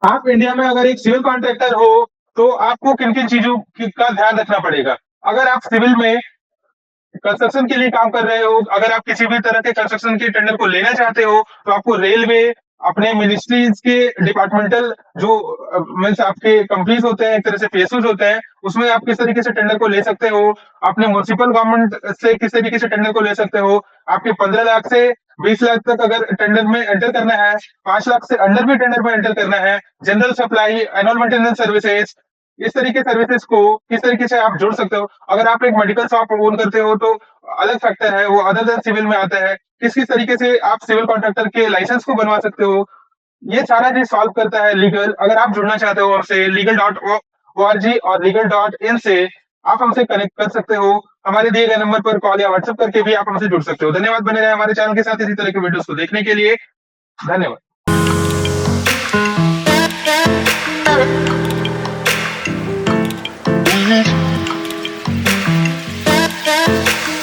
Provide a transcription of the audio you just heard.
आप इंडिया में अगर एक सिविल कॉन्ट्रैक्टर हो, तो आपको किन-किन चीज़ों का ध्यान रखना पड़ेगा? अगर आप सिविल में कंस्ट्रक्शन के लिए काम कर रहे हो, अगर आप किसी भी तरह के कंस्ट्रक्शन के टेंडर को लेना चाहते हो, तो आपको रेलवे, अपने मिनिस्ट्रीज़ के डिपार्टमेंटल जो मीन्स आपके कंपनीज़ होते हैं, एक तरह से पीएसयूज़ होते हैं, उसमें आप किस तरीके से टेंडर को ले सकते हो, अपने म्युनिसिपल गवर्नमेंट से किस तरीके से टेंडर को ले सकते हो, आपके 15 लाख से 20 लाख तक अगर टेंडर में एंटर करना है, 5 लाख से अंडर भी टेंडर में एंटर करना है, general supply, annual maintenance services, इस तरीके सर्विसेज को किस तरीके से आप जोड़ सकते हो। अगर आप एक मेडिकल शॉप ओन करते हो तो अलग फैक्टर है, वो अदर देन सिविल में आता है। किस-किस तरीके से आप सिविल कॉन्ट्रैक्टर के लाइसेंस को बनवा सकते हो, ये सारा चीज़ सॉल्व करता है लीगल। अगर आप जुड़ना चाहते हो हमसे legal.org और legal.in से आप हमसे कनेक्ट कर सकते हो। हमारे दिए गए नंबर पर कॉल या व्हाट्सएप करके भी आप हमसे जुड़ सकते हो। धन्यवाद, बने रहें हमारे चैनल के साथ इसी तरह के वीडियोज़ को देखने के लिए। धन्यवाद।